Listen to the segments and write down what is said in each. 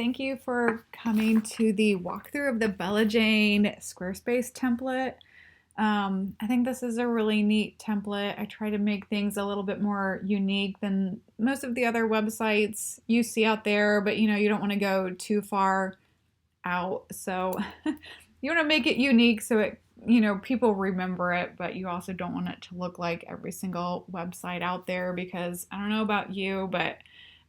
thank you for coming to the walkthrough of the Bella Jane Squarespace template. I think this is a really neat template. I try to make things a little bit more unique than most of the other websites you see out there, but you don't want to go too far out. So you want to make it unique so people remember it, but you also don't want it to look like every single website out there because I don't know about you, but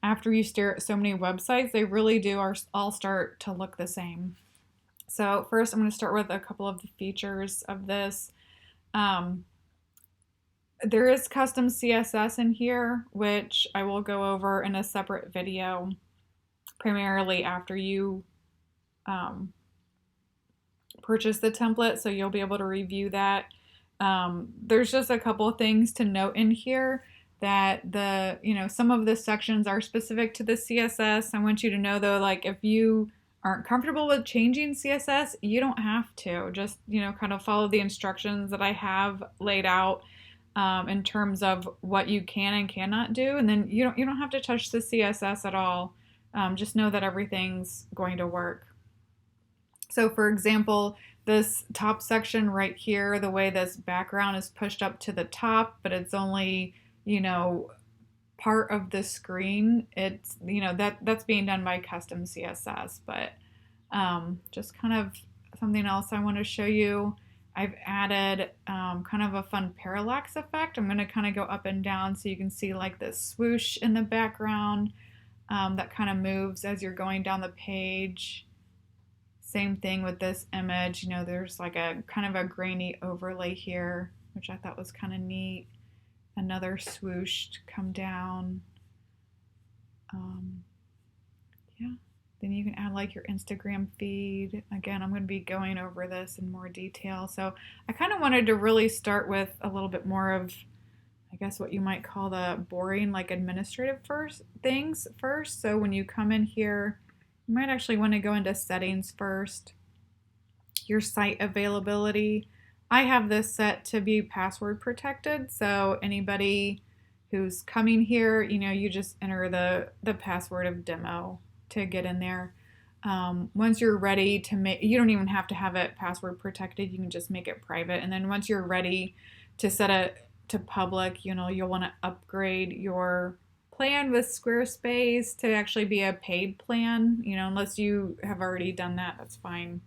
after you stare at so many websites, they really do all start to look the same. So first, I'm going to start with a couple of the features of this. There is custom CSS in here, which I will go over in a separate video, primarily after you purchase the template, so you'll be able to review that. There's just a couple of things to note in here that some of the sections are specific to the CSS. I want you to know though, like if you aren't comfortable with changing CSS, you don't have to. Just, kind of follow the instructions that I have laid out in terms of what you can and cannot do. And then you don't have to touch the CSS at all. Just know that everything's going to work. So for example, this top section right here, the way this background is pushed up to the top, but it's only, part of the screen, it's, that's being done by custom CSS, but just kind of something else I want to show you. I've added kind of a fun parallax effect. I'm going to kind of go up and down so you can see like this swoosh in the background that kind of moves as you're going down the page. Same thing with this image, there's like a kind of a grainy overlay here, which I thought was kind of neat. Another swoosh to come down. Yeah, then you can add like your Instagram feed. Again, I'm going to be going over this in more detail. So I kind of wanted to really start with a little bit more of, I guess what you might call the boring, like administrative things first. So when you come in here, you might actually want to go into settings first. Your site availability. I have this set to be password protected, so anybody who's coming here, you just enter the password of demo to get in there. Once you're ready to you don't even have to have it password protected, you can just make it private. And then once you're ready to set it to public, you'll want to upgrade your plan with Squarespace to actually be a paid plan, unless you have already done that, that's fine.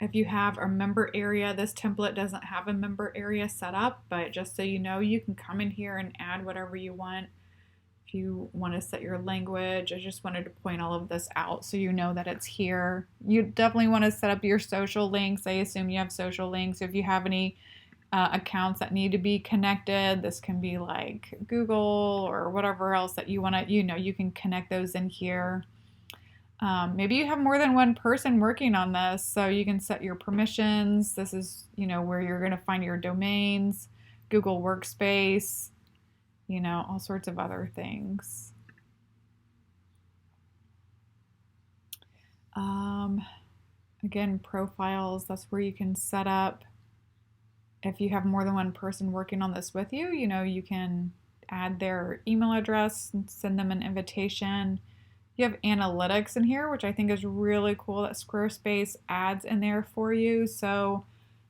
If you have a member area, this template doesn't have a member area set up, but just so you know, you can come in here and add whatever you want. If you want to set your language, I just wanted to point all of this out so you know that it's here. You definitely want to set up your social links. I assume you have social links. If you have any accounts that need to be connected, this can be like Google or whatever else that you want to, you can connect those in here. Maybe you have more than one person working on this, so you can set your permissions. This is, where you're going to find your domains, Google Workspace, all sorts of other things. Again, profiles, that's where you can set up. If you have more than one person working on this with you, you can add their email address and send them an invitation. You have analytics in here, which I think is really cool that Squarespace adds in there for you. So,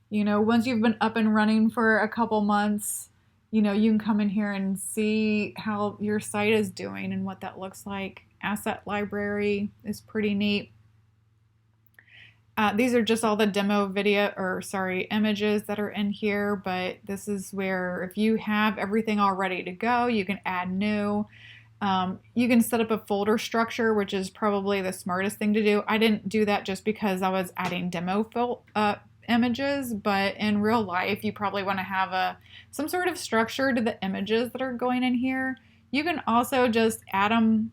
once you've been up and running for a couple months, you can come in here and see how your site is doing and what that looks like. Asset library is pretty neat. These are just all the demo images that are in here, but this is where if you have everything all ready to go, you can add new. You can set up a folder structure, which is probably the smartest thing to do. I didn't do that just because I was adding demo images, but in real life, you probably want to have some sort of structure to the images that are going in here. You can also just add them,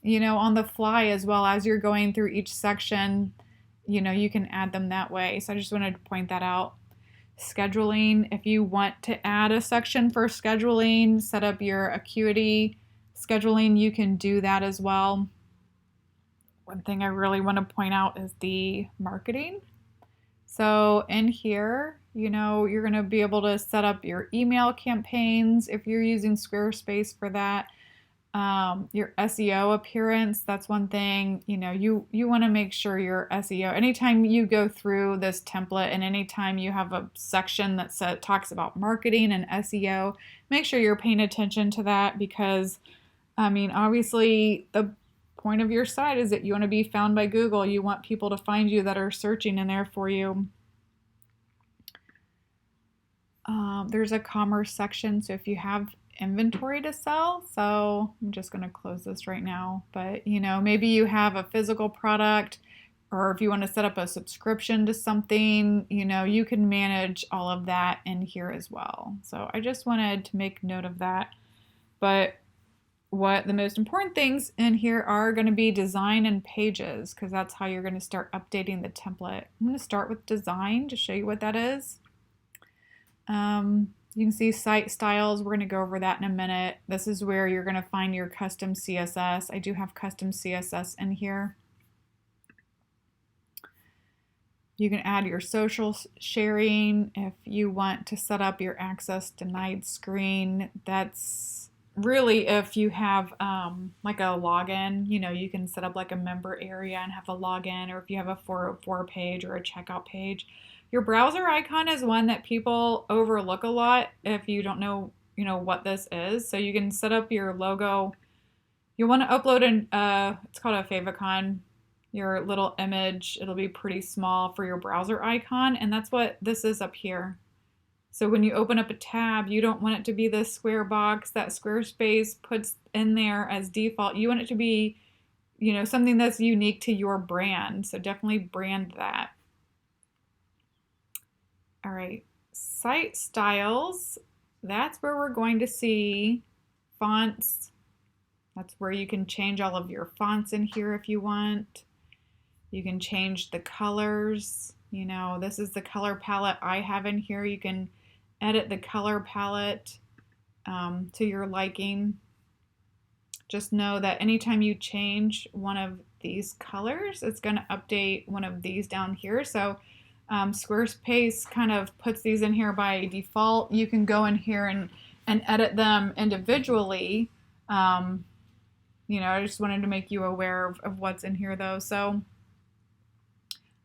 on the fly as well as you're going through each section. You can add them that way. So I just wanted to point that out. Scheduling, if you want to add a section for scheduling, set up your Acuity scheduling, you can do that as well. One thing I really want to point out is the marketing. So in here, you're going to be able to set up your email campaigns if you're using Squarespace for that. Your SEO appearance, that's one thing. You want to make sure your SEO, anytime you go through this template and anytime you have a section that talks about marketing and SEO, make sure you're paying attention to that because, obviously the point of your site is that you want to be found by Google. You want people to find you that are searching in there for you. There's a commerce section, so if you have inventory to sell, so I'm just going to close this right now, but maybe you have a physical product, or if you want to set up a subscription to something, you can manage all of that in here as well. So I just wanted to make note of that. But what the most important things in here are going to be design and pages, because that's how you're going to start updating the template. I'm going to start with design to show you what that is. You can see site styles. We're going to go over that in a minute. This is where you're going to find your custom CSS. I do have custom CSS in here. You can add your social sharing if you want to set up your access denied screen. That's really if you have like a login, you can set up like a member area and have a login, or if you have a 404 page or a checkout page. Your browser icon is one that people overlook a lot if you don't know, what this is. So you can set up your logo. You want to upload it's called a favicon, your little image. It'll be pretty small for your browser icon, and that's what this is up here. So when you open up a tab, you don't want it to be this square box that Squarespace puts in there as default. You want it to be, something that's unique to your brand. So definitely brand that. All right, site styles, that's where we're going to see fonts. That's where you can change all of your fonts in here if you want. You can change the colors. This is the color palette I have in here. You can edit the color palette to your liking. Just know that anytime you change one of these colors, it's going to update one of these down here. So Squarespace kind of puts these in here by default. You can go in here and edit them individually. I just wanted to make you aware of what's in here though. So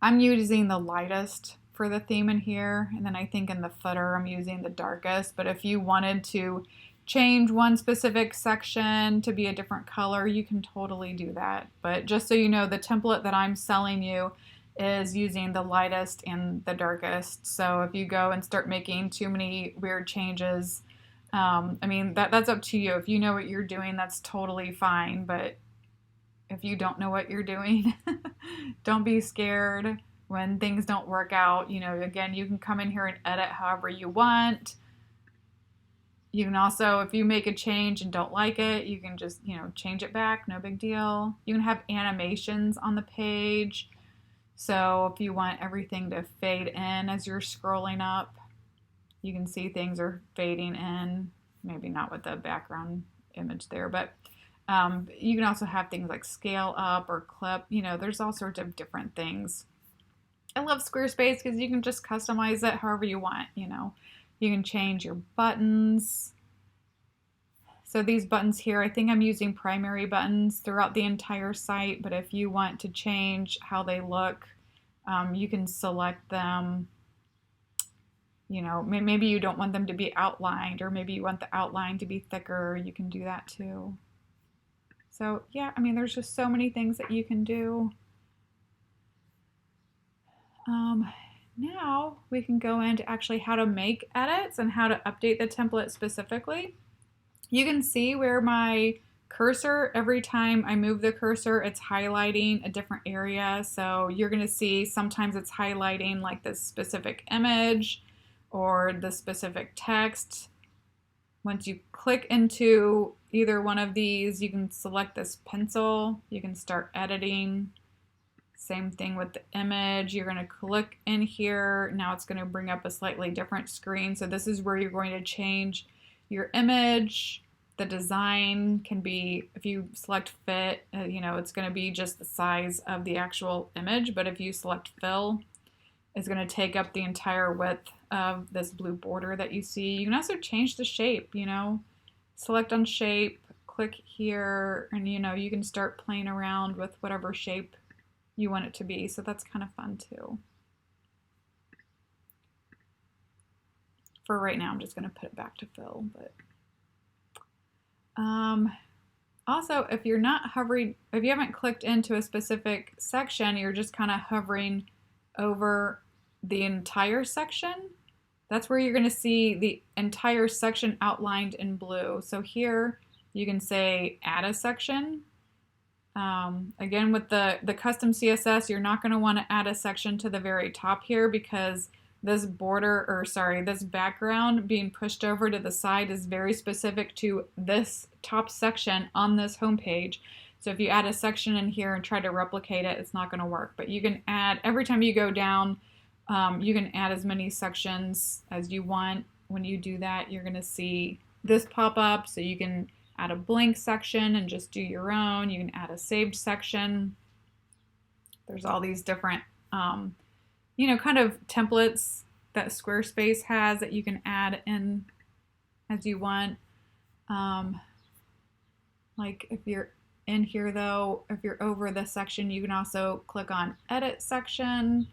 I'm using the lightest for the theme in here, and then I think in the footer I'm using the darkest. But if you wanted to change one specific section to be a different color, you can totally do that. But just so you know, the template that I'm selling you is using the lightest and the darkest. So if you go and start making too many weird changes, that's up to you. If you know what you're doing, that's totally fine. But if you don't know what you're doing, don't be scared when things don't work out. Again, you can come in here and edit however you want. You can also, if you make a change and don't like it, you can just, change it back. No big deal. You can have animations on the page. So if you want everything to fade in as you're scrolling up, you can see things are fading in. Maybe not with the background image there, but you can also have things like scale up or clip. There's all sorts of different things. I love Squarespace because you can just customize it however you want. You can change your buttons. So these buttons here, I think I'm using primary buttons throughout the entire site, but if you want to change how they look, you can select them. Maybe you don't want them to be outlined, or maybe you want the outline to be thicker. You can do that too. So yeah, there's just so many things that you can do. Now we can go into actually how to make edits and how to update the template specifically. You can see where my cursor, every time I move the cursor, it's highlighting a different area. So you're going to see sometimes it's highlighting like this specific image or the specific text. Once you click into either one of these, you can select this pencil. You can start editing. Same thing with the image. You're going to click in here. Now it's going to bring up a slightly different screen. So this is where you're going to change your image. The design can be, if you select fit, it's going to be just the size of the actual image. But if you select fill, it's going to take up the entire width of this blue border that you see. You can also change the shape, select on shape, click here and you can start playing around with whatever shape you want it to be. So that's kind of fun too. For right now, I'm just going to put it back to fill. But also, if you're not hovering, if you haven't clicked into a specific section, you're just kind of hovering over the entire section. That's where you're going to see the entire section outlined in blue. So here you can say add a section. Again, with the custom CSS, you're not going to want to add a section to the very top here because this border, or sorry, this background being pushed over to the side is very specific to this top section on this homepage. So if you add a section in here and try to replicate it, it's not going to work. But you can add, every time you go down, you can add as many sections as you want. When you do that, you're going to see this pop up. So you can add a blank section and just do your own. You can add a saved section. There's all these different kind of templates that Squarespace has that you can add in as you want. Like if you're in here though, if you're over this section, you can also click on edit section.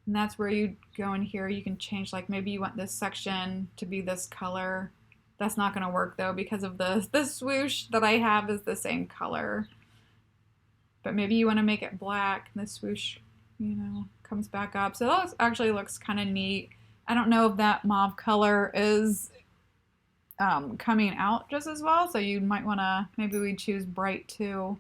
And that's where you go in here. You can change, like maybe you want this section to be this color. That's not gonna work though because of the swoosh that I have is the same color. But maybe you wanna make it black and the swoosh comes back up. So that actually looks kind of neat. I don't know if that mauve color is coming out just as well. So you might want to, maybe we choose bright too.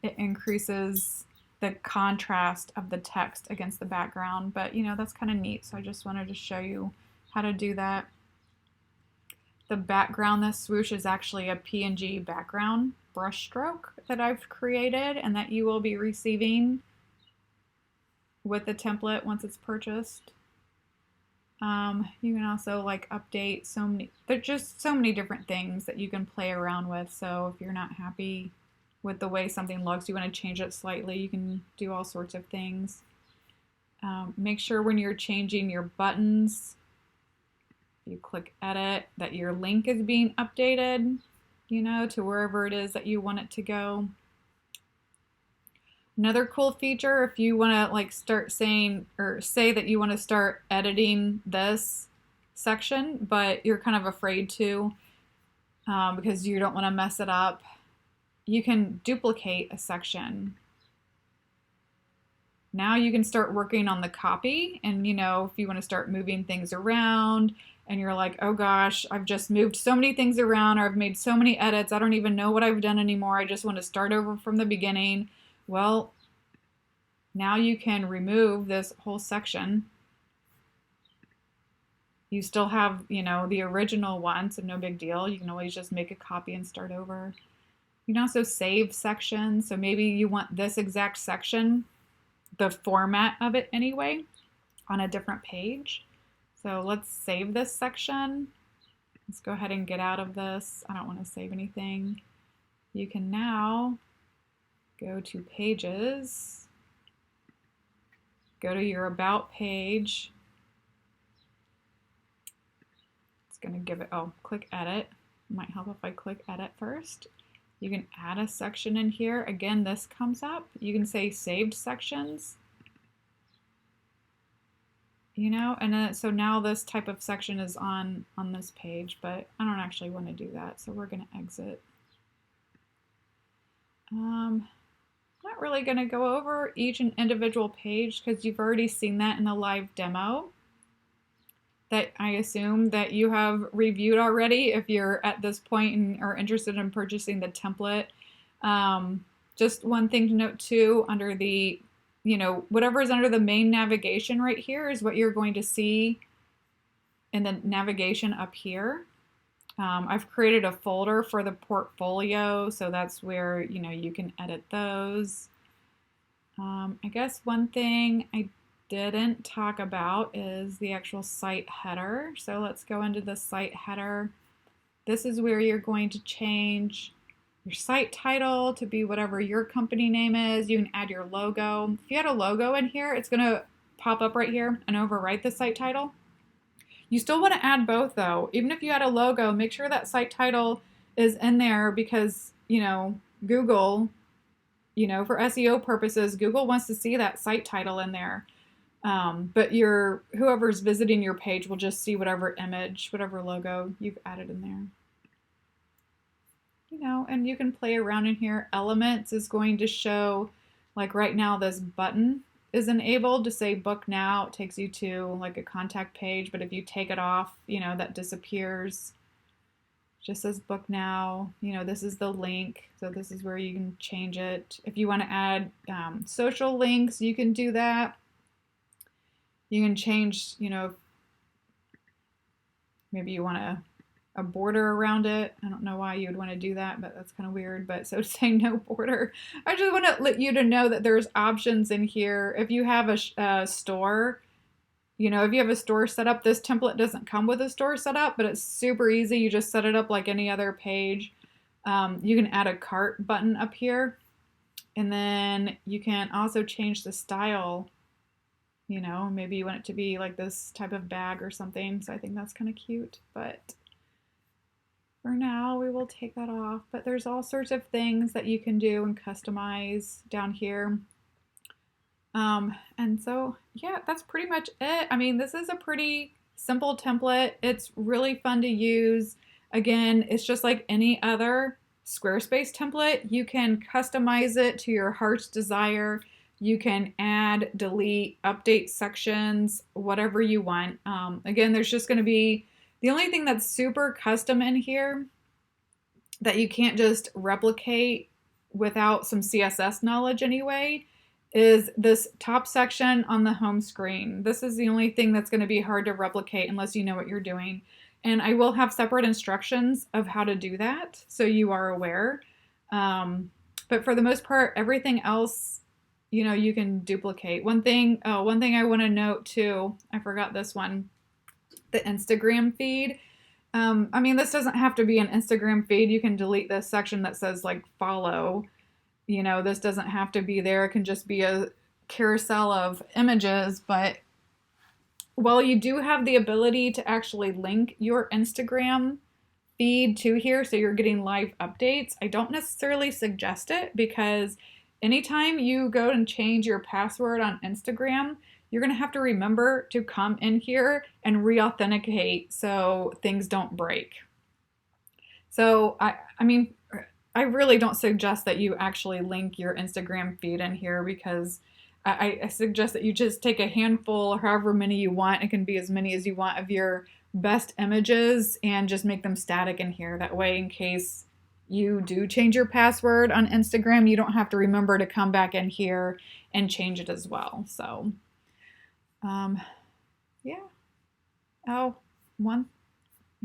It increases the contrast of the text against the background. But that's kind of neat. So I just wanted to show you how to do that. The background, this swoosh is actually a PNG background brushstroke that I've created and that you will be receiving with the template once it's purchased. You can also like update there's just so many different things that you can play around with. So if you're not happy with the way something looks, you want to change it slightly, you can do all sorts of things. Make sure when you're changing your buttons, you click edit, that your link is being updated, to wherever it is that you want it to go. Another cool feature, if you want to like start saying or say that you want to start editing this section, but you're kind of afraid to because you don't want to mess it up, you can duplicate a section. Now you can start working on the copy and if you want to start moving things around and you're like, oh gosh, I've just moved so many things around or I've made so many edits, I don't even know what I've done anymore, I just want to start over from the beginning. Well, now you can remove this whole section. You still have, the original one, so no big deal. You can always just make a copy and start over. You can also save sections. So maybe you want this exact section, the format of it anyway, on a different page. So let's save this section. Let's go ahead and get out of this. I don't want to save anything. You can now go to Pages, go to your About page. It's going to give it, click Edit. It might help if I click Edit first. You can add a section in here. Again, this comes up. You can say Saved Sections. And then, so now this type of section is on this page, but I don't actually want to do that, so we're going to exit. Not really going to go over each and individual page because you've already seen that in the live demo that I assume that you have reviewed already if you're at this point and are interested in purchasing the template. Just one thing to note too, under the, whatever is under the main navigation right here is what you're going to see in the navigation up here. I've created a folder for the portfolio, so that's where, you can edit those. I guess one thing I didn't talk about is the actual site header. So let's go into the site header. This is where you're going to change your site title to be whatever your company name is. You can add your logo. If you had a logo in here, it's going to pop up right here and overwrite the site title. You still want to add both though. Even if you add a logo, make sure that site title is in there because, Google, for SEO purposes, Google wants to see that site title in there. But whoever's visiting your page will just see whatever image, whatever logo you've added in there. And you can play around in here. Elements is going to show, like right now, this button is enabled to say book now. It takes you to like a contact page, but if you take it off, that disappears. Just says book now. This is the link, so this is where you can change it. If you want to add social links, you can do that. You can change, maybe you want a border around it. I don't know why you would want to do that, but that's kind of weird. But so saying no border, I just want to let you to know that there's options in here. If you have a store, if you have a store set up, this template doesn't come with a store set up, but it's super easy. You just set it up like any other page. You can add a cart button up here, and then you can also change the style. Maybe you want it to be like this type of bag or something. So I think that's kind of cute, but for now we will take that off. But there's all sorts of things that you can do and customize down here. And so, yeah, that's pretty much it. I mean, this is a pretty simple template. It's really fun to use. Again, it's just like any other Squarespace template. You can customize it to your heart's desire. You can add, delete, update sections, whatever you want. Again, there's just going to be, the only thing that's super custom in here that you can't just replicate without some CSS knowledge anyway is this top section on the home screen. This is the only thing that's going to be hard to replicate unless you know what you're doing. And I will have separate instructions of how to do that, so you are aware. But for the most part, everything else, you can duplicate. One thing I want to note too, I forgot this one, the Instagram feed. I mean, this doesn't have to be an Instagram feed. You can delete this section that says like follow. This doesn't have to be there. It can just be a carousel of images. But while you do have the ability to actually link your Instagram feed to here, so you're getting live updates, I don't necessarily suggest it, because anytime you go and change your password on Instagram, you're going to have to remember to come in here and re-authenticate so things don't break. So, I mean, I really don't suggest that you actually link your Instagram feed in here, because I suggest that you just take a handful, or however many you want, it can be as many as you want, of your best images, and just make them static in here. That way, in case you do change your password on Instagram, you don't have to remember to come back in here and change it as well. So, yeah. Oh, I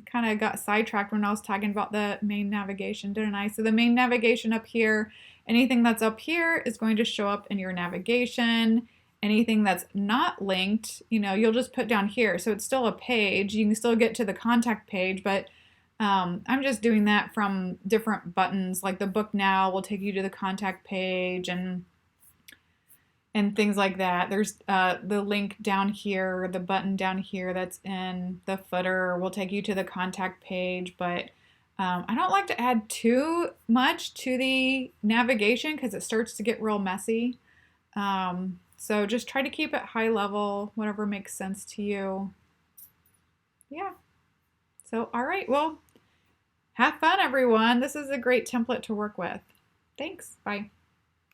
kind of got sidetracked when I was talking about the main navigation, didn't I? So the main navigation up here, anything that's up here is going to show up in your navigation. Anything that's not linked, you'll just put down here. So it's still a page. You can still get to the contact page, but I'm just doing that from different buttons. Like the book now will take you to the contact page and things like that. There's the link down here, the button down here that's in the footer will take you to the contact page, but I don't like to add too much to the navigation because it starts to get real messy. So just try to keep it high level, whatever makes sense to you. Yeah. So, all right, well, have fun, everyone. This is a great template to work with. Thanks. Bye.